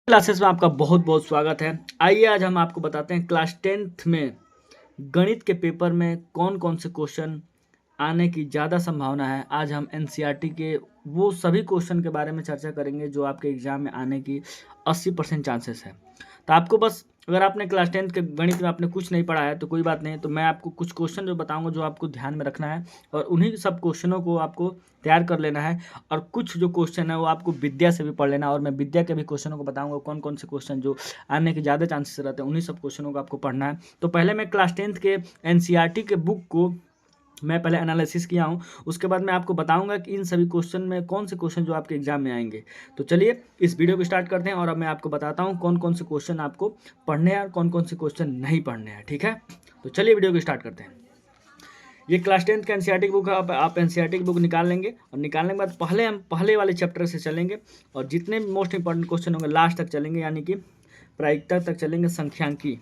Classes में आपका बहुत बहुत स्वागत है। आइए आज हम आपको बताते हैं क्लास 10th में गणित के पेपर में कौन कौन से क्वेश्चन आने की ज़्यादा संभावना है। आज हम एनसीईआरटी के वो सभी क्वेश्चन के बारे में चर्चा करेंगे जो आपके एग्जाम में आने की 80% चांसेस है। तो आपको बस, अगर आपने क्लास 10th के गणित में आपने कुछ नहीं पढ़ा है तो कोई बात नहीं, तो मैं आपको कुछ क्वेश्चन जो बताऊंगा जो आपको ध्यान में रखना है और उन्हीं सब क्वेश्चनों को आपको तैयार कर लेना है। और कुछ जो क्वेश्चन है वो आपको विद्या से भी पढ़ लेना है और मैं विद्या के भी क्वेश्चनों को बताऊंगा कौन कौन से क्वेश्चन जो आने के ज़्यादा चांसेस रहते हैं, उन्हीं सब क्वेश्चनों को आपको पढ़ना है। तो पहले मैं क्लास 10th के एनसीईआरटी के बुक को मैं पहले एनालिसिस किया हूँ, उसके बाद मैं आपको बताऊंगा कि इन सभी क्वेश्चन में कौन से क्वेश्चन जो आपके एग्जाम में आएंगे। तो चलिए इस वीडियो को स्टार्ट करते हैं और अब मैं आपको बताता हूँ कौन कौन से क्वेश्चन आपको पढ़ने हैं और कौन कौन से क्वेश्चन नहीं पढ़ने हैं। ठीक है, तो चलिए वीडियो को स्टार्ट करते हैं। ये क्लास 10th का एनसीईआरटी की बुक है। आप एनसीईआरटी की बुक निकाल लेंगे और निकालने के बाद पहले हम पहले वाले चैप्टर से चलेंगे और जितने भी मोस्ट इंपॉर्टेंट क्वेश्चन होंगे लास्ट तक चलेंगे, यानी कि प्रायिकता तक चलेंगे, संख्यांकी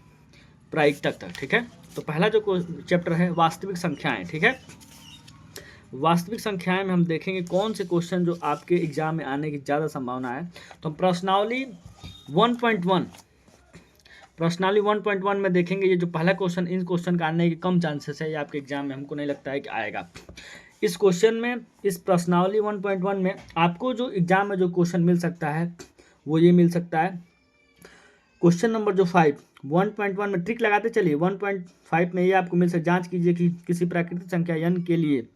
प्रायिकता तक। ठीक है, तो पहला जो चैप्टर है वास्तविक संख्याएं। ठीक है, वास्तविक संख्याएं में हम देखेंगे कौन से क्वेश्चन जो आपके एग्जाम में आने की ज़्यादा संभावना है। तो हम प्रश्नावली 1.1 में देखेंगे। ये जो पहला क्वेश्चन, इन क्वेश्चन का आने के कम चांसेस है, ये आपके एग्जाम में हमको नहीं लगता है कि आएगा। इस क्वेश्चन में, इस प्रश्नावली 1.1 में आपको जो एग्जाम में जो क्वेश्चन मिल सकता है वो ये मिल सकता है। क्वेश्चन नंबर जो 1.1 में ट्रिक लगाते चलिए। 1.5 में ये आपको मिल सकता, जांच कीजिए कि किसी प्राकृतिक संख्या n के लिए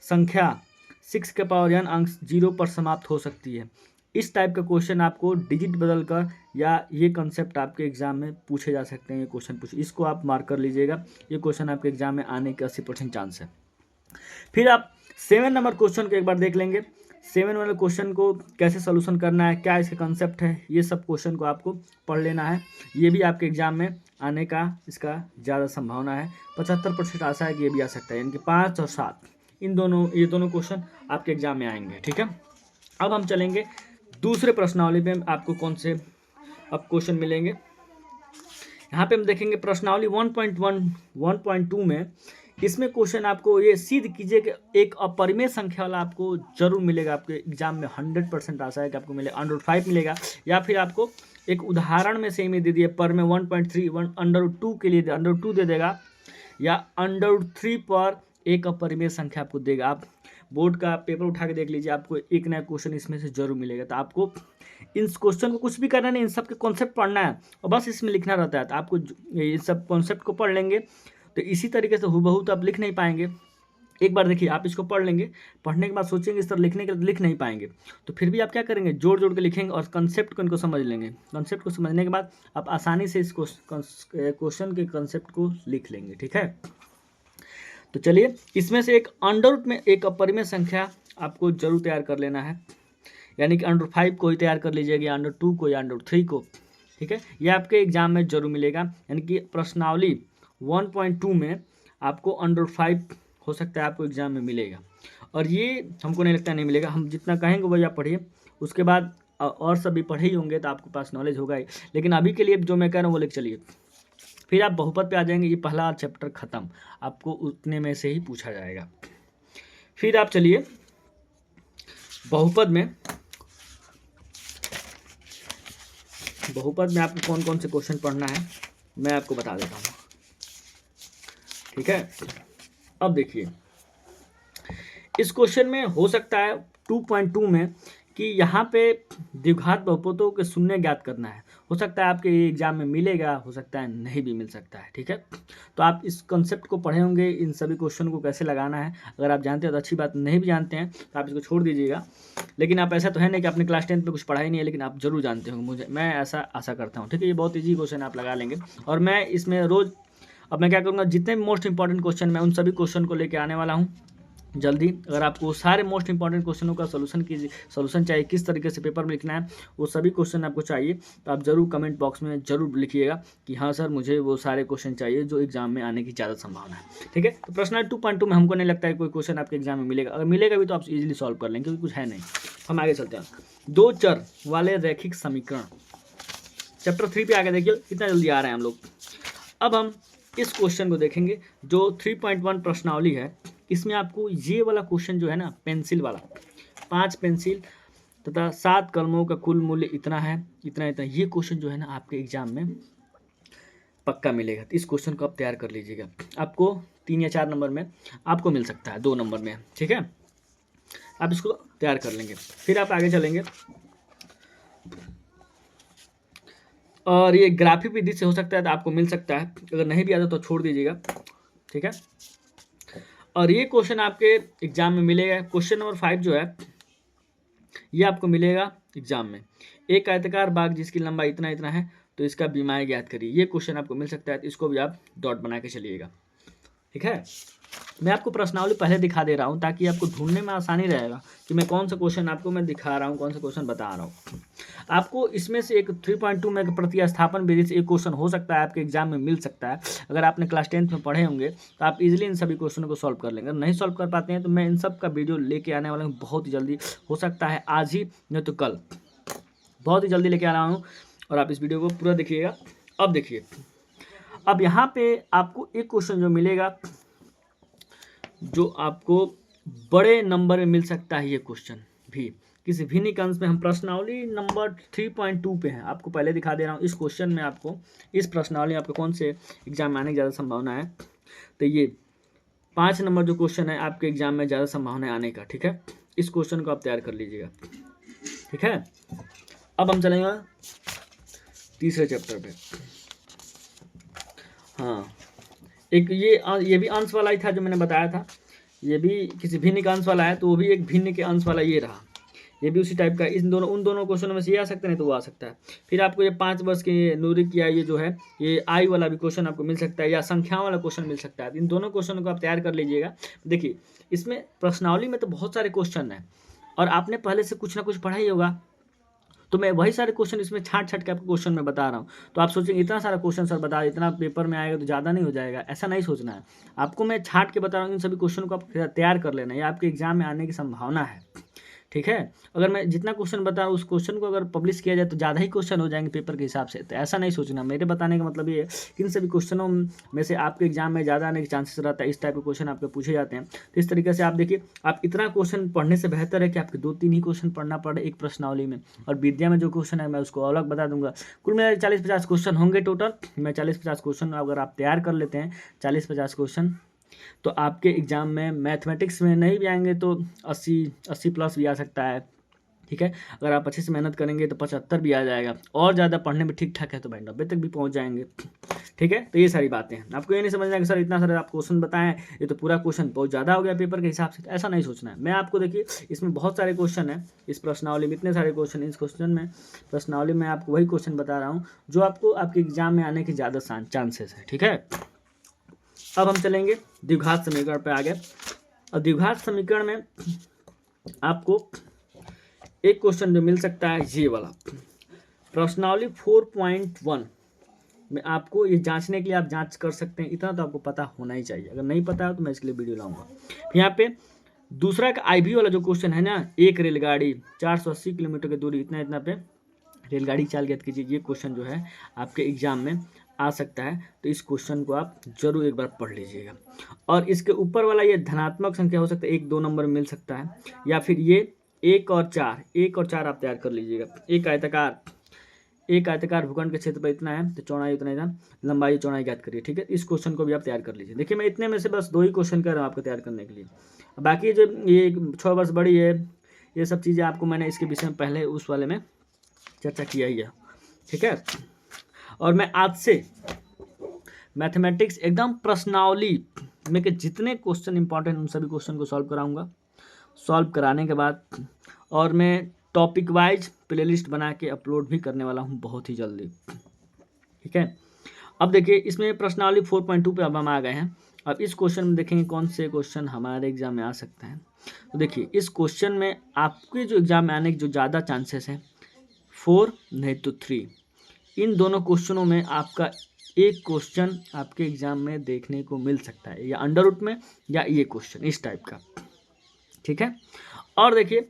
संख्या 6 के पावर n अंक 0 पर समाप्त हो सकती है। इस टाइप का क्वेश्चन आपको डिजिट बदल कर या ये कंसेप्ट आपके एग्जाम में पूछे जा सकते हैं। ये क्वेश्चन पूछे, इसको आप मार्क कर लीजिएगा। ये क्वेश्चन आपके एग्जाम में आने के 80% चांस है। फिर आप 7 नंबर क्वेश्चन को एक बार देख लेंगे। 7 वाले क्वेश्चन को कैसे सोल्यूशन करना है, क्या इसका कंसेप्ट है, ये सब क्वेश्चन को आपको पढ़ लेना है। ये भी आपके एग्जाम में आने का इसका ज़्यादा संभावना है। 75% आशा है कि ये भी आ सकता है, यानी कि 5 और 7 ये दोनों क्वेश्चन आपके एग्जाम में आएंगे। ठीक है, अब हम चलेंगे दूसरे प्रश्नावली पे। आपको कौन से अब क्वेश्चन मिलेंगे, यहाँ पे हम देखेंगे प्रश्नावली 1.2 में। इसमें क्वेश्चन आपको ये सिद्ध कीजिए कि एक अपरिमेय संख्या वाला आपको जरूर मिलेगा। आपके एग्जाम में 100% आशा है कि आपको मिलेगा। √5 मिलेगा, या फिर आपको एक उदाहरण में से ही दे दिए पर में 1.3 √2 के लिए √2 दे देगा, या √3 पर एक अपरिमेय संख्या आपको देगा। आप बोर्ड का पेपर उठा के देख लीजिए, आपको एक नया क्वेश्चन इसमें से जरूर मिलेगा। तो आपको इन क्वेश्चन को कुछ भी करना नहीं, इन सब के कॉन्सेप्ट पढ़ना है और बस इसमें लिखना रहता है। तो आपको ये सब कॉन्सेप्ट को पढ़ लेंगे तो इसी तरीके से हूबहू तो आप लिख नहीं पाएंगे। एक बार देखिए, आप इसको पढ़ लेंगे, पढ़ने के बाद सोचेंगे इस तरह लिखने के लिए, लिख नहीं पाएंगे। तो फिर भी आप क्या करेंगे, जोड़ जोड़ के लिखेंगे और कंसेप्ट को इनको समझ लेंगे। कंसेप्ट को समझने के बाद आप आसानी से इस क्वेश्चन के कंसेप्ट को लिख लेंगे। ठीक है, तो चलिए इसमें से एक अंडर रूट में एक अपरिमेय संख्या आपको जरूर तैयार कर लेना है, यानी कि √5 को ही तैयार कर लीजिएगा, या √2 को या √3 को। ठीक है, ये आपके एग्जाम में जरूर मिलेगा। यानी कि प्रश्नावली 1.2 में आपको √5 हो सकता है आपको एग्जाम में मिलेगा, और ये हमको नहीं लगता नहीं मिलेगा। हम जितना कहेंगे वही आप पढ़िए, उसके बाद और सभी पढ़े ही होंगे तो आपके पास नॉलेज होगा ही। लेकिन अभी के लिए जो मैं कह रहा हूँ वो लिख चलिए। फिर आप बहुपद पे आ जाएंगे, ये पहला चैप्टर खत्म, आपको उतने में से ही पूछा जाएगा। फिर आप चलिए बहुपद में आपको कौन कौन से क्वेश्चन पढ़ना है मैं आपको बता देता हूँ। ठीक है, अब देखिए इस क्वेश्चन में हो सकता है 2.2 में कि यहाँ पे द्विघात बहुपदों के शून्य ज्ञात करना है। हो सकता है आपके एग्जाम में मिलेगा, हो सकता है नहीं भी मिल सकता है। ठीक है, तो आप इस कंसेप्ट को पढ़े होंगे, इन सभी क्वेश्चन को कैसे लगाना है अगर आप जानते हैं तो अच्छी बात, नहीं भी जानते हैं तो आप इसको छोड़ दीजिएगा। लेकिन आप ऐसा तो है नहीं कि आपने क्लास 10th में कुछ पढ़ा ही नहीं है, लेकिन आप जरूर जानते होंगे, मैं ऐसा आशा करता हूँ। ठीक है, ये बहुत ईजी क्वेश्चन आप लगा लेंगे और मैं इसमें रोज़, अब मैं क्या करूँगा, जितने भी मोस्ट इंपॉर्टेंट क्वेश्चन मैं उन सभी क्वेश्चन को लेकर आने वाला हूँ जल्दी। अगर आपको सारे मोस्ट इंपॉर्टेंट क्वेश्चनों का सोल्यूशन चाहिए, किस तरीके से पेपर में लिखना है, वो सभी क्वेश्चन आपको चाहिए, तो आप जरूर कमेंट बॉक्स में जरूर लिखिएगा कि हाँ सर मुझे वो सारे क्वेश्चन चाहिए जो एग्जाम में आने की ज़्यादा संभावना है। ठीक है, तो प्रश्न 2.2 में हमको नहीं लगता है कोई क्वेश्चन आपके एग्जाम में मिलेगा। अगर मिलेगा भी तो आप इजीली सॉल्व कर लेंगे, क्योंकि कुछ है नहीं। हम आगे चलते हैं। 2 चर वाले रैखिक समीकरण, चैप्टर 3 पे आगे देखिए, कितना जल्दी आ रहे हैं हम लोग। अब हम इस क्वेश्चन को देखेंगे जो 3.1 प्रश्नावली है। इसमें आपको ये वाला क्वेश्चन जो है ना, पेंसिल वाला, 5 पेंसिल तथा 7 कलमों का कुल मूल्य इतना है, इतना इतना। ये क्वेश्चन जो है ना आपके एग्जाम में पक्का मिलेगा। तो इस क्वेश्चन को आप तैयार कर लीजिएगा, आपको 3 या 4 नंबर में आपको मिल सकता है, 2 नंबर में, ठीक है। आप इसको तैयार कर लेंगे। फिर आप आगे चलेंगे और ये ग्राफिक विधि से हो सकता है तो आपको मिल सकता है, अगर नहीं भी आता तो छोड़ दीजिएगा, ठीक है। और ये क्वेश्चन आपके एग्जाम में मिलेगा। क्वेश्चन नंबर 5 जो है ये आपको मिलेगा एग्जाम में। एक आयताकार बाग जिसकी लंबाई इतना इतना है, तो इसका बीमाई ज्ञात करिए। ये क्वेश्चन आपको मिल सकता है, तो इसको भी आप डॉट बना के चलिएगा, ठीक है। मैं आपको प्रश्नावली पहले दिखा दे रहा हूँ ताकि आपको ढूंढने में आसानी रहेगा कि मैं कौन सा क्वेश्चन आपको मैं दिखा रहा हूँ, कौन सा क्वेश्चन बता रहा हूँ। आपको इसमें से एक 3.2 में प्रतिस्थापन विधि से एक क्वेश्चन हो सकता है, आपके एग्जाम में मिल सकता है। अगर आपने क्लास 10th में पढ़े होंगे तो आप इजीली इन सभी क्वेश्चनों को सॉल्व कर लेंगे। अगर नहीं सॉल्व कर पाते हैं तो मैं इन सब का वीडियो लेके आने वाला हूँ बहुत ही जल्दी, हो सकता है आज ही नहीं तो कल, बहुत ही जल्दी लेके आ रहा हूँ। और आप इस वीडियो को पूरा देखिएगा। अब देखिए, अब यहाँ पे आपको एक क्वेश्चन जो मिलेगा, जो आपको बड़े नंबर में मिल सकता है। ये क्वेश्चन भी किसी भिन्न अंश में, हम प्रश्नावली नंबर 3.2 पे हैं, आपको पहले दिखा दे रहा हूँ। इस क्वेश्चन में आपको, इस प्रश्नावली में आपको कौन से एग्जाम में आने की ज़्यादा संभावना है, तो ये 5 नंबर जो क्वेश्चन है आपके एग्जाम में ज़्यादा संभावना है आने का, ठीक है। इस क्वेश्चन को आप तैयार कर लीजिएगा, ठीक है। अब हम चलेंगे तीसरे चैप्टर पे। हाँ, एक ये भी अंश वाला ही था जो मैंने बताया था, ये भी किसी भिन्न के अंश वाला है, तो वो भी एक भिन्न के अंश वाला ये रहा, ये भी उसी टाइप का। उन दोनों क्वेश्चनों में से ये आ सकता है, नहीं तो वो आ सकता है। फिर आपको ये 5 वर्ष की नूरी किया, ये जो है ये आई वाला भी क्वेश्चन आपको मिल सकता है, या संख्या वाला क्वेश्चन मिल सकता है। इन दोनों क्वेश्चनों को आप तैयार कर लीजिएगा। देखिए, इसमें प्रश्नावली में तो बहुत सारे क्वेश्चन हैं और आपने पहले से कुछ ना कुछ पढ़ा ही होगा, तो मैं वही सारे क्वेश्चन इसमें छाट के आपको क्वेश्चन में बता रहा हूँ। तो आप सोचेंगे इतना सारा क्वेश्चन सर बता, इतना पेपर में आएगा तो ज़्यादा नहीं हो जाएगा, ऐसा नहीं सोचना है। आपको मैं छाट के बता रहा हूँ, इन सभी क्वेश्चन को आप तैयार कर लेना, ये आपके एग्जाम में आने की संभावना है, ठीक है। अगर मैं जितना क्वेश्चन बता रहा हूँ उस क्वेश्चन को अगर पब्लिश किया जाए तो ज़्यादा ही क्वेश्चन हो जाएंगे पेपर के हिसाब से, तो ऐसा नहीं सोचना। मेरे बताने का मतलब ये है कि इन सभी क्वेश्चनों में से आपके एग्जाम में ज़्यादा आने के चांसेस रहता है, इस टाइप के क्वेश्चन आपके पूछे जाते हैं। तो इस तरीके से आप देखिए, आप इतना क्वेश्चन पढ़ने से बेहतर है कि आपके 2-3 ही क्वेश्चन पढ़ना पड़े एक प्रश्नावली में, और विद्या में जो क्वेश्चन है मैं उसको अलग बता दूंगा। कुल मिला 40-50 क्वेश्चन होंगे टोटल। मैं 40-50 क्वेश्चन अगर आप तैयार कर लेते हैं, 40-50 क्वेश्चन, तो आपके एग्जाम में मैथमेटिक्स में नहीं भी आएंगे तो 80 प्लस भी आ सकता है, ठीक है। अगर आप अच्छे से मेहनत करेंगे तो 75 भी आ जाएगा, और ज़्यादा पढ़ने में ठीक ठाक है तो भाई 90 तक भी पहुंच जाएंगे, ठीक है। तो ये सारी बातें हैं। आपको ये नहीं समझना कि सर इतना सारा आप क्वेश्चन बताएं, ये तो पूरा क्वेश्चन बहुत ज़्यादा हो गया पेपर के हिसाब से, तो ऐसा नहीं सोचना है। मैं आपको देखिए, इसमें बहुत सारे क्वेश्चन हैं, इस प्रश्नावली में इतने सारे क्वेश्चन, इस क्वेश्चन में प्रश्नावली में आपको वही क्वेश्चन बता रहा हूँ जो आपको आपके एग्जाम में आने की ज़्यादा चांसेस है, ठीक है। अब हम चलेंगे द्विघात समीकरण पर आगे। और द्विघात समीकरण में आपको एक क्वेश्चन जो मिल सकता है, ये वाला प्रश्नावली 4.1 में आपको ये जांचने के लिए आप जांच कर सकते हैं, इतना तो आपको पता होना ही चाहिए। अगर नहीं पता है तो मैं इसके लिए वीडियो लाऊंगा। यहाँ पे दूसरा का आईवी वाला जो क्वेश्चन है ना, एक रेलगाड़ी 480 किलोमीटर की दूरी इतना इतना पे रेलगाड़ी चाल ज्ञात कीजिए, ये क्वेश्चन जो है आपके एग्जाम में आ सकता है। तो इस क्वेश्चन को आप जरूर एक बार पढ़ लीजिएगा। और इसके ऊपर वाला ये धनात्मक संख्या हो सकता है, 1-2 नंबर में मिल सकता है, या फिर ये 1 और 4 आप तैयार कर लीजिएगा। एक आयताकार भूखंड के क्षेत्र पर इतना है, तो चौड़ाई उतना इतना, लंबाई चौड़ाई ज्ञात करिए, ठीक है। इस क्वेश्चन को भी आप तैयार कर लीजिए। देखिए, मैं इतने में से बस 2 ही क्वेश्चन कर रहा हूँ आपको तैयार करने के लिए। बाकी जो ये 6 वर्ष बड़ी है, ये सब चीज़ें आपको मैंने इसके विषय में पहले उस वाले में चर्चा किया ही है, ठीक है। और मैं आज से मैथमेटिक्स एकदम प्रश्नावली में के जितने क्वेश्चन इंपॉर्टेंट उन सभी क्वेश्चन को सॉल्व कराऊंगा। सॉल्व कराने के बाद और मैं टॉपिक वाइज प्लेलिस्ट बना के अपलोड भी करने वाला हूं बहुत ही जल्दी, ठीक है। अब देखिए, इसमें प्रश्नावली 4.2 पे अब हम आ गए हैं। अब इस क्वेश्चन में देखेंगे कौन से क्वेश्चन हमारे एग्जाम में आ सकते हैं। तो देखिए, इस क्वेश्चन में आपके जो एग्जाम में आने के जो ज़्यादा चांसेस हैं 4 नहीं तो 3, इन दोनों क्वेश्चनों में आपका एक क्वेश्चन आपके एग्जाम में देखने को मिल सकता है, या अंडर रूट में या ये क्वेश्चन इस टाइप का, ठीक है। और देखिए,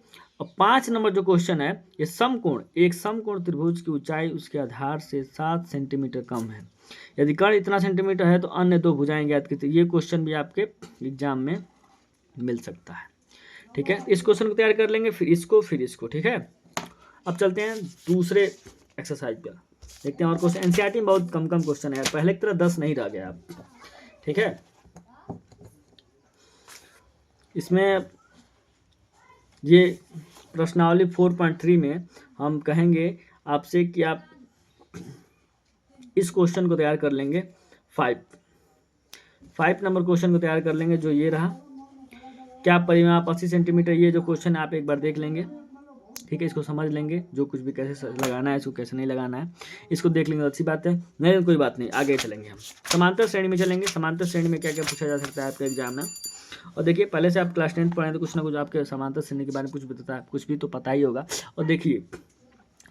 5 नंबर जो क्वेश्चन है, ये समकोण, एक समकोण त्रिभुज की ऊंचाई उसके आधार से 7 सेंटीमीटर कम है, यदि कर्ण इतना सेंटीमीटर है तो अन्य 2 भुजाएं ज्ञात कीजिए। ये क्वेश्चन भी आपके एग्जाम में मिल सकता है, ठीक है। इस क्वेश्चन को तैयार कर लेंगे, फिर इसको, ठीक है। अब चलते हैं दूसरे एक्सरसाइज पर, देखते हैं और क्वेश्चन। एनसीईआरटी में बहुत कम कम क्वेश्चन है यार, पहले की तरह 10 नहीं रह गया अब, ठीक है। इसमें ये प्रश्नावली 4.3 में हम कहेंगे आपसे कि आप इस क्वेश्चन को तैयार कर लेंगे 5 नंबर क्वेश्चन को तैयार कर लेंगे, जो ये रहा। क्या परिमाप 80 सेंटीमीटर, ये जो क्वेश्चन आप एक बार देख लेंगे, ठीक है। इसको समझ लेंगे, जो कुछ भी कैसे लगाना है, इसको कैसे नहीं लगाना है, इसको देख लेंगे, अच्छी बात है। नहीं तो कोई बात नहीं, आगे चलेंगे हम। समांतर श्रेणी में चलेंगे। समांतर श्रेणी में क्या क्या पूछा जा सकता है आपके एग्जाम में। और देखिए, पहले से आप क्लास 10 पढ़े तो कुछ ना कुछ आपके समांतर श्रेणी के बारे में कुछ भी तो पता ही होगा। और देखिए,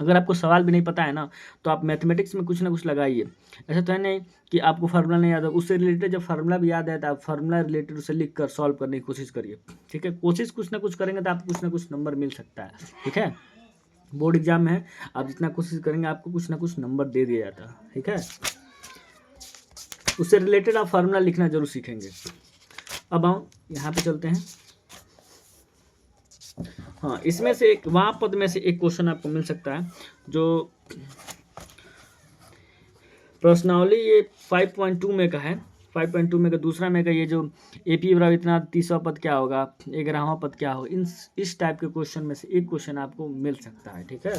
अगर आपको सवाल भी नहीं पता है ना, तो आप मैथमेटिक्स में कुछ ना कुछ लगाइए। ऐसा तो है नहीं कि आपको फार्मूला नहीं याद है, उससे रिलेटेड जब फार्मूला भी याद है तो आप फार्मूला रिलेटेड उसे लिख कर सॉल्व करने की कोशिश करिए, ठीक है। कोशिश कुछ ना कुछ करेंगे तो आपको कुछ ना कुछ नंबर मिल सकता है, ठीक है। बोर्ड एग्जाम में है, आप जितना कोशिश करेंगे आपको कुछ ना कुछ नंबर दे दिया जाता है, ठीक है। उससे रिलेटेड आप फार्मूला लिखना जरूर सीखेंगे। अब हम यहाँ पे चलते हैं। हाँ, इसमें से एक वहाँ पद में से एक क्वेश्चन आपको मिल सकता है, जो प्रश्नावली ये 5.2 में का है। 5.2 में का दूसरा में का ये जो एपी बराबर इतना 30वां पद क्या होगा, 11वां पद क्या होगा, इस टाइप के क्वेश्चन में से एक क्वेश्चन आपको मिल सकता है, ठीक है।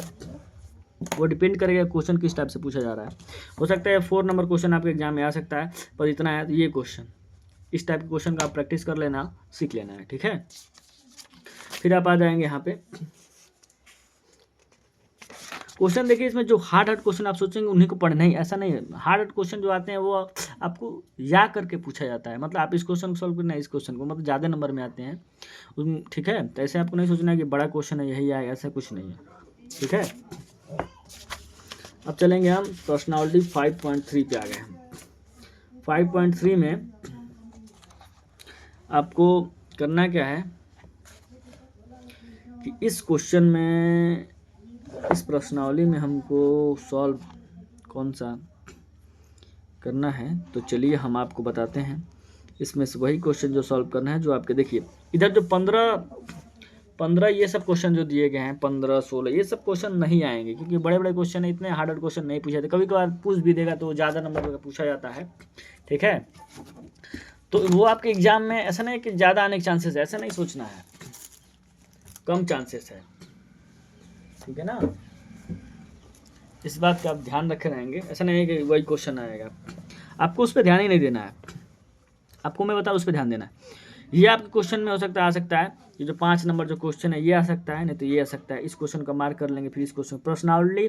वो डिपेंड करेगा क्वेश्चन किस टाइप से पूछा जा रहा है। हो सकता है 4 नंबर क्वेश्चन आपके एग्जाम में आ सकता है, पर इतना है तो ये क्वेश्चन, इस टाइप के क्वेश्चन का आप प्रैक्टिस कर लेना, सीख लेना है, ठीक है। फिर आप आ जाएंगे यहाँ पे क्वेश्चन। देखिए, इसमें जो हार्ड क्वेश्चन आप सोचेंगे उन्हीं को पढ़ना ही, ऐसा नहीं है। हार्ड क्वेश्चन जो आते हैं वो आपको याद करके पूछा जाता है, मतलब आप इस क्वेश्चन को सॉल्व करना है, इस क्वेश्चन को, मतलब ज़्यादा नंबर में आते हैं, ठीक है। तो ऐसे आपको नहीं सोचना है कि बड़ा क्वेश्चन है यही आएगा, ऐसा कुछ नहीं है, ठीक है। अब चलेंगे हम प्रश्नावली 5.3 पे आ गए हम। 5.3 में आपको करना क्या है कि इस क्वेश्चन में, इस प्रश्नावली में हमको सॉल्व कौन सा करना है, तो चलिए हम आपको बताते हैं। इसमें से वही क्वेश्चन जो सॉल्व करना है, जो आपके देखिए इधर जो 15 ये सब क्वेश्चन जो दिए गए हैं, 15, 16 ये सब क्वेश्चन नहीं आएंगे, क्योंकि बड़े बड़े क्वेश्चन है, इतने हार्ड क्वेश्चन नहीं पूछे जाते। कभी कभार पूछ भी देगा तो ज़्यादा नंबर का पूछा जाता है, ठीक है। तो वो आपके एग्जाम में ऐसा नहीं कि ज़्यादा आने के चांसेस है, ऐसा नहीं सोचना है, कम चांसेस है, ठीक है ना। इस बात का आप ध्यान रखे रहेंगे, ऐसा नहीं है कि वही क्वेश्चन आएगा, आपको उस पर ध्यान ही नहीं देना है। आपको मैं बताऊँ, उस पर ध्यान देना है। ये आपके क्वेश्चन में हो सकता है, आ सकता है, ये जो 5 नंबर जो क्वेश्चन है ये आ सकता है, नहीं तो ये आ सकता है। इस क्वेश्चन का मार्क कर लेंगे। फिर इस क्वेश्चन प्रश्नावली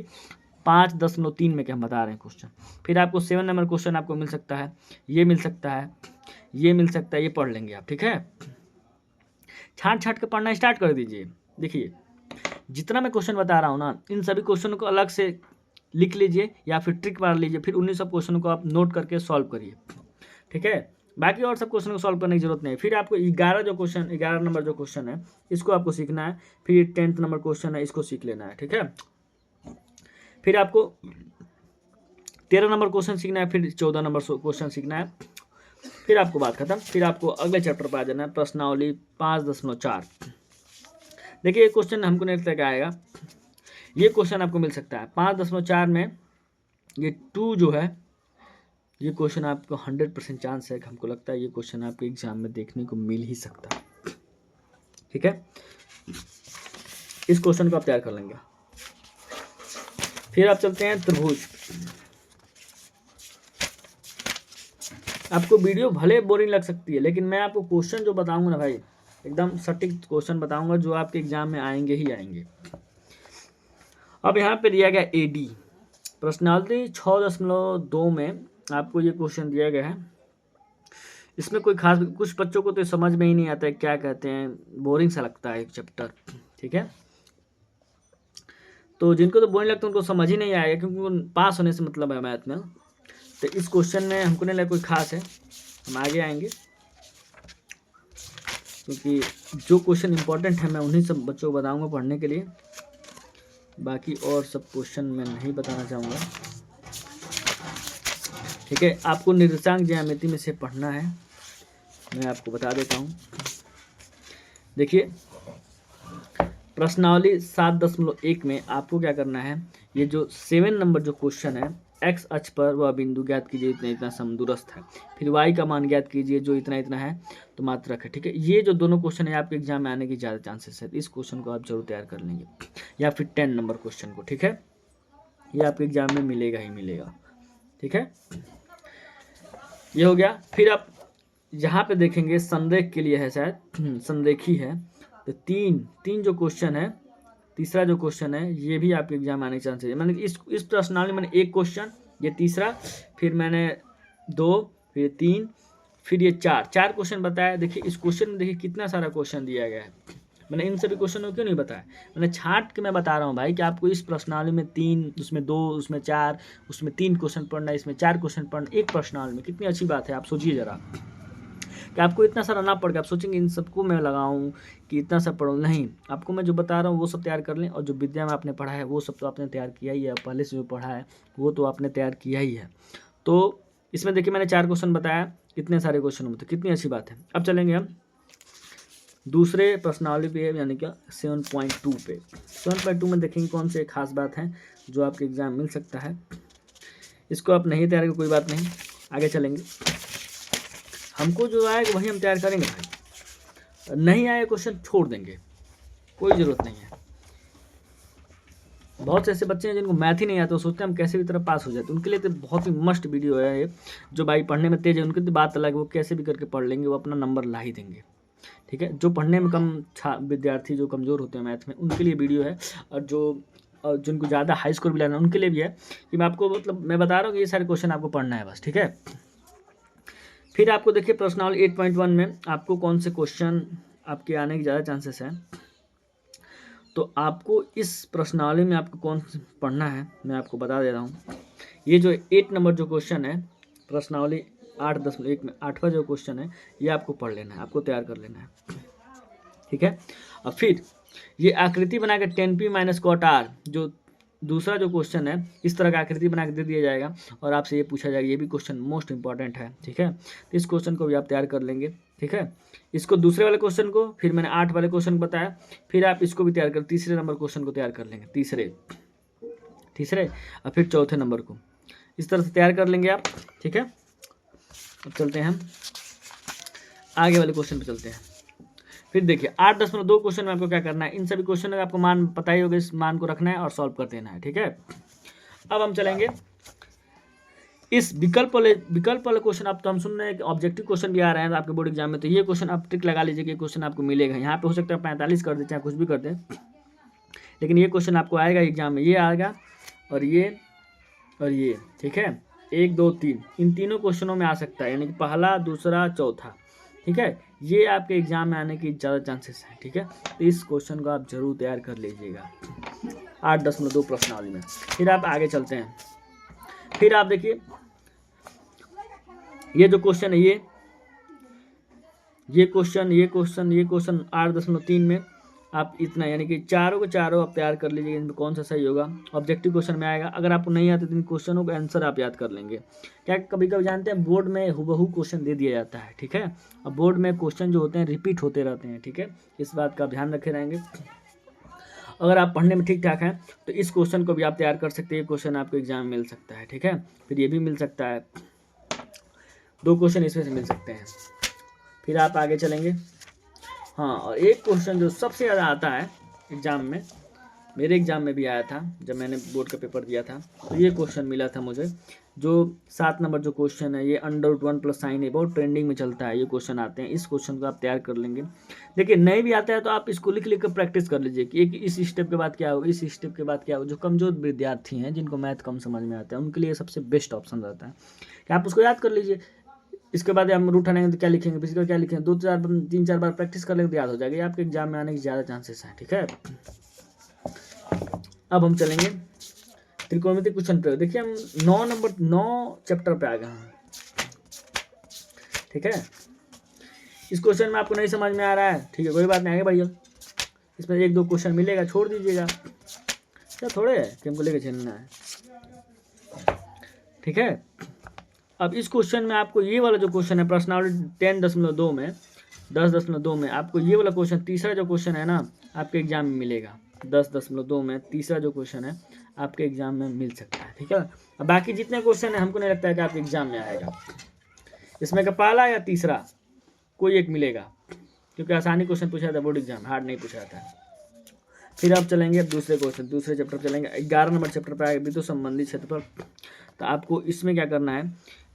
5.3 में क्या हम बता रहे हैं क्वेश्चन। फिर आपको 7 नंबर क्वेश्चन आपको मिल सकता है, ये मिल सकता है, ये मिल सकता है, ये पढ़ लेंगे आप, ठीक है। छाँट छाँट के पढ़ना स्टार्ट कर दीजिए। देखिए, जितना मैं क्वेश्चन बता रहा हूँ ना, इन सभी क्वेश्चनों को अलग से लिख लीजिए या फिर ट्रिक मार लीजिए, फिर उन्हीं सब क्वेश्चनों को आप नोट करके सॉल्व करिए, ठीक है। बाकी और सब क्वेश्चन को सॉल्व करने की जरूरत नहीं है। फिर आपको 11 नंबर जो क्वेश्चन है इसको आपको सीखना है। फिर 10th नंबर क्वेश्चन है, इसको सीख लेना है, ठीक है। फिर आपको 13 नंबर क्वेश्चन सीखना है, फिर 14 नंबर क्वेश्चन सीखना है, फिर आपको बात खत्म। फिर आपको अगले चैप्टर पर आ जाना है, प्रश्नावली 5.4। देखिए, ये क्वेश्चन हमको नहीं लगता आएगा, ये क्वेश्चन आपको मिल सकता है 5.4 में। ये 2 जो है, ये क्वेश्चन आपको 100% चांस है कि हमको लगता है ये क्वेश्चन आपके एग्जाम में देखने को मिल ही सकता है, ठीक है। इस क्वेश्चन को आप तैयार कर लेंगे। फिर आप चलते हैं त्रिभुज। आपको वीडियो भले बोरिंग लग सकती है, लेकिन मैं आपको क्वेश्चन जो बताऊंगा ना भाई, एकदम सटीक क्वेश्चन बताऊंगा जो आपके एग्जाम में आएंगे ही आएंगे। अब यहाँ पे दिया गया AD प्रश्नावली 6.2 में आपको ये क्वेश्चन दिया गया है। इसमें कोई खास, कुछ बच्चों को तो समझ में ही नहीं आता है क्या कहते हैं, बोरिंग सा लगता है एक चैप्टर, ठीक है। तो जिनको तो बोरिंग लगता है उनको समझ ही नहीं आएगा, क्योंकि पास होने से मतलब है मैथ में। तो इस क्वेश्चन में हमको नहीं लगा कोई खास है, हम आगे आएंगे, क्योंकि जो क्वेश्चन इंपॉर्टेंट है मैं उन्हीं सब बच्चों को बताऊंगा पढ़ने के लिए। बाकी और सब क्वेश्चन मैं नहीं बताना चाहूँगा, ठीक है। आपको निर्देशांक ज्यामिति में से पढ़ना है, मैं आपको बता देता हूँ। देखिए, प्रश्नावली 7.1 में आपको क्या करना है, ये जो 7 नंबर जो क्वेश्चन है, एक्स अक्ष पर वह बिंदु ज्ञात कीजिए इतना इतना समदूरस्थ है, फिर वाई का मान ज्ञात कीजिए जो इतना इतना है तो मात्रक है। ठीक है, ये जो दोनों क्वेश्चन है आपके एग्जाम में आने की ज़्यादा चांसेस है, इस क्वेश्चन को आप जरूर तैयार कर लेंगे, या फिर 10 नंबर क्वेश्चन को। ठीक है, ये आपके एग्जाम में मिलेगा ही मिलेगा। ठीक है, ये हो गया। फिर आप यहाँ पे देखेंगे संरेख के लिए है, शायद संरेखी है, तो तीन जो क्वेश्चन है, तीसरा जो क्वेश्चन है ये भी आपके एग्जाम में आने के चांसेस है। मैंने इस प्रश्नावली मैंने एक क्वेश्चन, ये तीसरा, फिर मैंने 2, फिर 3, फिर ये 4 क्वेश्चन बताया। देखिए इस क्वेश्चन में देखिए कितना सारा क्वेश्चन दिया गया है। मैंने इन सभी क्वेश्चन को क्यों नहीं बताया, मैंने छांट के मैं बता रहा हूँ भाई कि आपको इस प्रश्नावली में 3, उसमें 2, उसमें 4, उसमें 3 क्वेश्चन पढ़ना है, इसमें 4 क्वेश्चन पढ़ना एक प्रश्नावली में। कितनी अच्छी बात है, आप सोचिए जरा कि आपको इतना सारा ना पढ़ के आप सोचेंगे इन सबको मैं लगाऊं कि इतना सब पढ़ूँ, नहीं, आपको मैं जो बता रहा हूँ वो सब तैयार कर लें, और जो विद्या में आपने पढ़ा है वो सब तो आपने तैयार किया ही है, पहले से जो पढ़ा है वो तो आपने तैयार किया ही है। तो इसमें देखिए मैंने 4 क्वेश्चन बताया, इतने सारे क्वेश्चन में, तो कितनी अच्छी बात है। अब चलेंगे हम दूसरे प्रश्नावली पे, यानी कि 7.2 पे। 7.2 में देखेंगे कौन से खास बात है जो आपके एग्जाम मिल सकता है। इसको आप नहीं तैयार करें कोई बात नहीं, आगे चलेंगे। हमको जो आएगा वही हम तैयार करेंगे भाई, नहीं आए क्वेश्चन छोड़ देंगे, कोई ज़रूरत नहीं है। बहुत से ऐसे बच्चे हैं जिनको मैथ ही नहीं आता, वो सोचते हैं हम कैसे भी तरह पास हो जाते, उनके लिए तो बहुत ही मस्त वीडियो है ये। जो भाई पढ़ने में तेज है उनकी तो बात अलग है, वो कैसे भी करके पढ़ लेंगे, वो अपना नंबर ला ही देंगे। ठीक है, जो पढ़ने में कम विद्यार्थी जो कमज़ोर होते हैं मैथ में, उनके लिए वीडियो है, और जिनको ज़्यादा हाई स्कोर भी लाना है उनके लिए भी है, कि मैं आपको मतलब मैं बता रहा हूँ कि ये सारे क्वेश्चन आपको पढ़ना है बस। ठीक है, फिर आपको देखिए प्रश्नावली 8.1 में आपको कौन से क्वेश्चन आपके आने की ज़्यादा चांसेस हैं, तो आपको इस प्रश्नावली में आपको कौन पढ़ना है मैं आपको बता दे रहा हूँ। ये जो 8 नंबर जो क्वेश्चन है प्रश्नावली 8.1 में 8वां जो क्वेश्चन है, ये आपको पढ़ लेना है, आपको तैयार कर लेना है। ठीक है, और फिर ये आकृति बना के 10p - cot r, जो दूसरा जो क्वेश्चन है इस तरह का आकृति बना के दे दिया जाएगा और आपसे ये पूछा जाएगा, ये भी क्वेश्चन मोस्ट इंपॉर्टेंट है। ठीक है, तो इस क्वेश्चन को भी आप तैयार कर लेंगे। ठीक है, इसको दूसरे वाले क्वेश्चन को, फिर मैंने 8 वाले क्वेश्चन को बताया, फिर आप इसको भी तैयार कर, तीसरे नंबर क्वेश्चन को तैयार कर लेंगे, तीसरे और फिर चौथे नंबर को, इस तरह से तैयार कर लेंगे आप। ठीक है, अब चलते हैं हम आगे वाले क्वेश्चन पे चलते हैं। फिर देखिए 8.2 क्वेश्चन में आपको क्या करना है, इन सभी क्वेश्चन का आपको मान पता ही होगा, इस मान को रखना है और सॉल्व कर देना है। ठीक है, अब हम चलेंगे इस विकल्प वाले क्वेश्चन। अब तो हम सुन रहे हैं कि ऑब्जेक्टिव क्वेश्चन भी आ रहे हैं तो आपके बोर्ड एग्जाम में, तो ये क्वेश्चन आप ट्रिक लगा लीजिए कि क्वेश्चन आपको मिलेगा। यहाँ पे हो सकता है 45 कर दे, चाहे कुछ भी कर दे, लेकिन ये क्वेश्चन आपको आएगा एग्जाम में, ये आएगा और ये। ठीक है, 1, 2, 3 इन तीनों क्वेश्चनों में आ सकता है, यानी कि पहला, दूसरा, चौथा। ठीक है, ये आपके एग्जाम में आने की ज़्यादा चांसेस हैं। ठीक है, तो इस क्वेश्चन को आप जरूर तैयार कर लीजिएगा 8.2 प्रश्नावली में। फिर आप आगे चलते हैं, फिर आप देखिए ये जो क्वेश्चन है, ये क्वेश्चन 8.3 में आप इतना, यानी कि चारों के चारों आप तैयार कर लीजिए, इनमें कौन सा सही होगा। ऑब्जेक्टिव क्वेश्चन में आएगा, अगर आपको नहीं आता तो इन क्वेश्चनों का आंसर आप याद कर लेंगे। क्या कभी कभी जानते हैं बोर्ड में हुबहू क्वेश्चन दे दिया जाता है। ठीक है, अब बोर्ड में क्वेश्चन जो होते हैं रिपीट होते रहते हैं। ठीक है, इस बात का ध्यान रखे रहेंगे। अगर आप पढ़ने में ठीक ठाक हैं तो इस क्वेश्चन को भी आप तैयार कर सकते हैं, क्वेश्चन आपको एग्जाम में मिल सकता है। ठीक है, फिर ये भी मिल सकता है, 2 क्वेश्चन इसमें से मिल सकते हैं। फिर आप आगे चलेंगे। हाँ, और एक क्वेश्चन जो सबसे ज़्यादा आता है एग्ज़ाम में, मेरे एग्ज़ाम में भी आया था जब मैंने बोर्ड का पेपर दिया था, तो ये क्वेश्चन मिला था मुझे, जो 7 नंबर जो क्वेश्चन है, ये √1 + sin है, बहुत ट्रेंडिंग में चलता है, ये क्वेश्चन आते हैं। इस क्वेश्चन को आप तैयार कर लेंगे। देखिए नहीं भी आता है तो आप इसको लिख कर प्रैक्टिस कर लीजिए कि एक इस स्टेप के बाद क्या होगा, इस स्टेप के बाद क्या होगा। जो कमज़ोर विद्यार्थी हैं, जिनको मैथ कम समझ में आता है, उनके लिए सबसे बेस्ट ऑप्शन रहता है कि आप उसको याद कर लीजिए। इसके बाद हम रूट आनेंगे तो क्या लिखेंगे, फिजिकल क्या लिखेंगे, 3-4 बार प्रैक्टिस कर लेंगे तो याद हो जाएगा, आपके एग्जाम में आने की ज़्यादा चांसेस हैं। ठीक है, अब हम चलेंगे त्रिकोणमिति क्वेश्चन पे। देखिए हम 9 चैप्टर पे आ गए हैं। ठीक है, इस क्वेश्चन में आपको नहीं समझ में आ रहा है, ठीक है, कोई बात नहीं, आगे बढ़िए। इसमें 1-2 क्वेश्चन मिलेगा, छोड़ दीजिएगा, क्या थोड़े है कि हमको लेके चलना है। ठीक है, अब इस क्वेश्चन में आपको ये वाला जो क्वेश्चन है प्रश्नावली 10.2 में 10.2 में आपको ये वाला क्वेश्चन, तीसरा जो क्वेश्चन है ना, आपके एग्जाम में मिलेगा। 10.2 में तीसरा जो क्वेश्चन है आपके एग्जाम में मिल सकता है, ठीक है। अब बाकी जितने क्वेश्चन है हमको नहीं लगता है कि आपके एग्जाम में आएगा। इसमें का पहला या तीसरा कोई एक मिलेगा, क्योंकि आसानी क्वेश्चन पूछा जाता है बोर्ड एग्जाम, हार्ड नहीं पूछा जाता है। फिर आप चलेंगे अब दूसरे क्वेश्चन, दूसरे चैप्टर चलेंगे। 11 नंबर चैप्टर पर आएगा विद्युत संबंधी क्षेत्रफल। तो आपको इसमें क्या करना है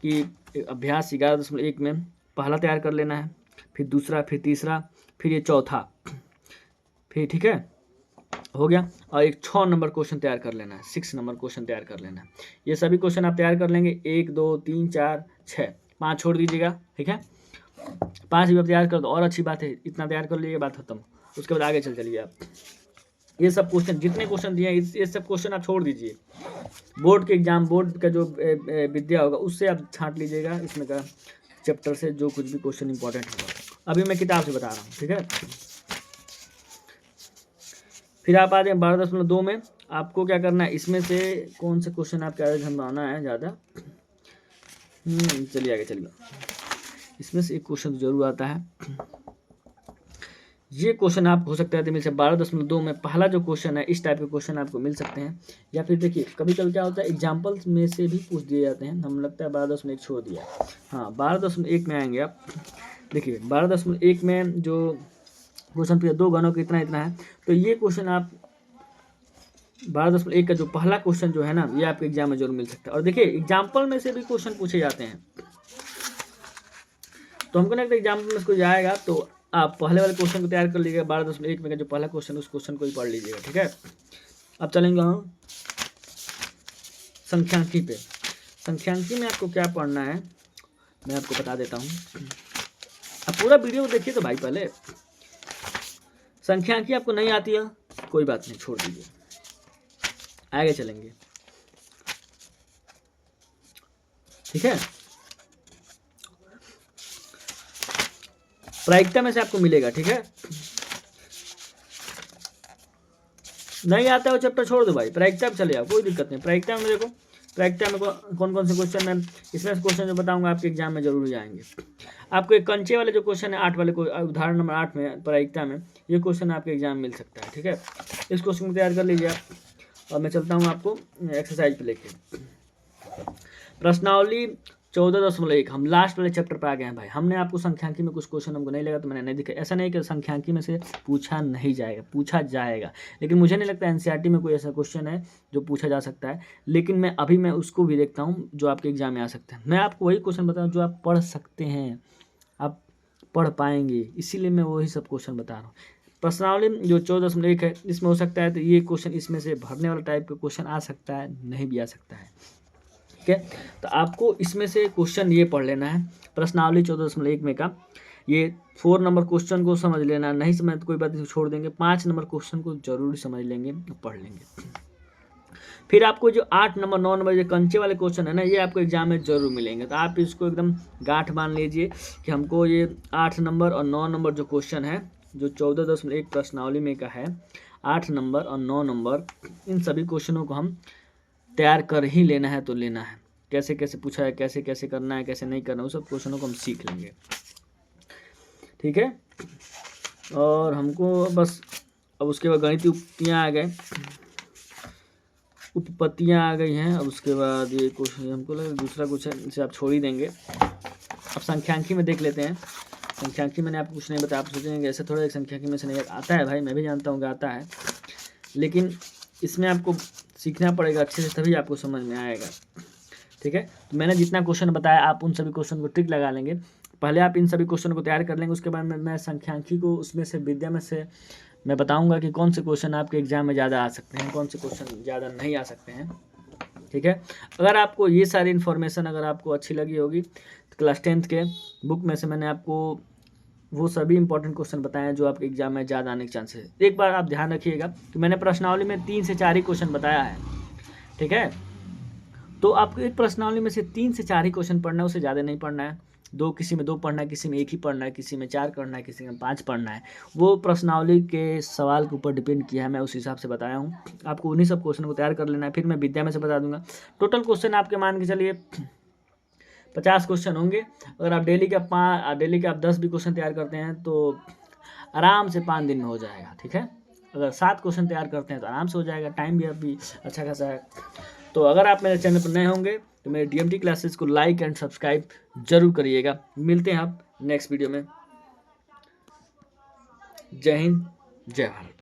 कि अभ्यास 11.1 में पहला तैयार कर लेना है, फिर दूसरा, फिर तीसरा, फिर ये चौथा, फिर ठीक है हो गया। और एक 6 नंबर क्वेश्चन तैयार कर लेना है, 6 नंबर क्वेश्चन तैयार कर लेना है। ये सभी क्वेश्चन आप तैयार कर लेंगे, 1 2 3 4 6, 5 छोड़ दीजिएगा, ठीक है। 5 भी आप तैयार कर दो और अच्छी बात है, इतना तैयार कर लीजिए, बात खत्म। उसके बाद आगे चलिए आप। ये सब क्वेश्चन जितने क्वेश्चन दिए हैं ये सब क्वेश्चन आप छोड़ दीजिए। बोर्ड के एग्जाम, बोर्ड का जो विद्या होगा उससे आप छांट लीजिएगा इसमें का चैप्टर से जो कुछ भी क्वेश्चन इंपॉर्टेंट होगा। अभी मैं किताब से बता रहा हूँ, ठीक है। फिर आप आ जाए 12.2 में। आपको क्या करना है, इसमें से कौन से क्वेश्चन आपके आगे घनवाना है ज़्यादा। चलिए आगे चलिए। इसमें से एक क्वेश्चन जरूर आता है, ये क्वेश्चन आप हो सकता है मिल से 12.2 में पहला जो क्वेश्चन है, इस टाइप के क्वेश्चन आपको मिल सकते हैं। या फिर देखिए कभी कभी क्या होता है एग्जाम्पल्स में से भी पूछ दिए जाते हैं, हम लगता है 12.1 छोड़ दिया। हाँ 12.1 में आएंगे आप। देखिए 12.1 में जो क्वेश्चन पूछा 2 घनों कितना इतना है, तो ये क्वेश्चन आप 12.1 का जो पहला क्वेश्चन जो है ना, ये आपके एग्जाम में जरूर मिल सकता है। और देखिए एग्जाम्पल में से भी क्वेश्चन पूछे जाते हैं, तो हमको लगता है एग्जाम्पल में कोई जाएगा तो आप पहले वाले क्वेश्चन को तैयार कर लीजिएगा। 12.1 में का जो पहला क्वेश्चन उस क्वेश्चन को ही पढ़ लीजिएगा, ठीक है। अब चलेंगे हम संख्यांकी पे। संख्यांकी में आपको क्या पढ़ना है मैं आपको बता देता हूँ। अब पूरा वीडियो देखिए तो भाई। पहले संख्यांकी आपको नहीं आती है कोई बात नहीं, छोड़ दीजिए, आगे चलेंगे, ठीक है। प्रायिकता में से आपको मिलेगा, ठीक है। नहीं आता है वो चैप्टर छोड़ दो भाई, प्रायिकता में चले जाओ, कोई दिक्कत नहीं। प्रायिकता में देखो, प्रायिकता में कौन कौन से क्वेश्चन मैं इसमें क्वेश्चन जो बताऊंगा आपके एग्जाम में जरूर आएंगे। आपको एक कंचे वाले जो क्वेश्चन है 8 वाले को, उदाहरण नंबर 8 में प्रायिकता में ये क्वेश्चन आपके एग्जाम मिल सकता है, ठीक है। इस क्वेश्चन को तैयार कर लीजिए आप। और मैं चलता हूँ आपको एक्सरसाइज पे लेके। प्रश्नावली 14.1, हम लास्ट वाले चैप्टर पर आ गए हैं भाई। हमने आपको संख्यांकी में कुछ क्वेश्चन हमको नहीं लगा तो मैंने नहीं दिखा। ऐसा नहीं कि संख्यांकी में से पूछा नहीं जाएगा, पूछा जाएगा, लेकिन मुझे नहीं लगता एनसीईआरटी में कोई ऐसा क्वेश्चन है जो पूछा जा सकता है। लेकिन मैं उसको भी देखता हूँ जो आपके एग्जाम में आ सकता है। मैं आपको वही क्वेश्चन बताऊँ जो आप पढ़ सकते हैं, आप पढ़ पाएंगे, इसीलिए मैं वही सब क्वेश्चन बता रहा हूँ। प्रश्नावली जो 14.1 है इसमें हो सकता है तो ये क्वेश्चन इसमें से भरने वाला टाइप का क्वेश्चन आ सकता है, नहीं भी आ सकता है, ठीक है। तो आपको इसमें से क्वेश्चन ये पढ़ लेना है प्रश्नावली 14.1 में का। ये 4 नंबर क्वेश्चन को समझ लेना, नहीं समझ तो कोई बात नहीं छोड़ देंगे। 5 नंबर क्वेश्चन को जरूर समझ लेंगे, पढ़ लेंगे। फिर आपको जो 8 नंबर 9 नंबर जो कंचे वाले क्वेश्चन है ना, ये आपको एग्जाम में जरूर मिलेंगे। तो आप इसको एकदम गांठ बांध लीजिए कि हमको ये 8 नंबर और 9 नंबर जो क्वेश्चन है जो 14.1 प्रश्नावली में का है, 8 नंबर और 9 नंबर, इन सभी क्वेश्चनों को हम तैयार कर ही लेना है तो लेना है। कैसे कैसे पूछा है, कैसे कैसे करना है, कैसे नहीं करना है, वो सब क्वेश्चनों को हम सीख लेंगे, ठीक है। और हमको बस अब उसके बाद गणितीय उपपत्तियाँ आ गए, उपपत्तियाँ आ गई हैं। अब उसके बाद ये क्वेश्चन हमको लगा दूसरा कुछ है, इसे आप छोड़ ही देंगे। अब संख्यांकी में देख लेते हैं। संख्यांकी मैंने आपको कुछ नहीं बताया, आप सोचेंगे कि ऐसे थोड़ा एक संख्यांकी में से नहीं आता है। भाई मैं भी जानता हूँ कि आता है, लेकिन इसमें आपको सीखना पड़ेगा अच्छे से, तभी आपको समझ में आएगा, ठीक है। तो मैंने जितना क्वेश्चन बताया आप उन सभी क्वेश्चन को टिक लगा लेंगे। पहले आप इन सभी क्वेश्चन को तैयार कर लेंगे, उसके बाद मैं संख्यांकी को उसमें से विद्या में से मैं बताऊंगा कि कौन से क्वेश्चन आपके एग्जाम में ज़्यादा आ सकते हैं, कौन से क्वेश्चन ज़्यादा नहीं आ सकते हैं, ठीक है। अगर आपको ये सारी इन्फॉर्मेशन अगर आपको अच्छी लगी होगी तो क्लास 10th के बुक में से मैंने आपको वो सभी इंपॉर्टेंट क्वेश्चन बताए हैं जो आपके एग्जाम में ज़्यादा आने के चांसेस है। एक बार आप ध्यान रखिएगा कि मैंने प्रश्नावली में 3 से 4 ही क्वेश्चन बताया है, ठीक है। तो आपको एक प्रश्नावली में से 3 से 4 ही क्वेश्चन पढ़ना है, उससे ज़्यादा नहीं पढ़ना है। किसी में 2 पढ़ना है, किसी में 1 ही पढ़ना है, किसी में 4 करना है, किसी में 5 पढ़ना है। वो प्रश्नावली के सवाल के ऊपर डिपेंड किया है, मैं उस हिसाब से बताया हूँ। आपको उन्हीं सब क्वेश्चन को तैयार कर लेना है, फिर मैं विद्या में से बता दूंगा। टोटल क्वेश्चन आपके मान के चलिए 50 क्वेश्चन होंगे। अगर आप डेली के आप 10 भी क्वेश्चन तैयार करते हैं तो आराम से 5 दिन में हो जाएगा, ठीक है। अगर 7 क्वेश्चन तैयार करते हैं तो आराम से हो जाएगा, टाइम भी अभी अच्छा खासा है। तो अगर आप मेरे चैनल पर नए होंगे तो मेरे DMT क्लासेस को लाइक एंड सब्सक्राइब जरूर करिएगा। मिलते हैं आप नेक्स्ट वीडियो में। जय हिंद, जय भारत।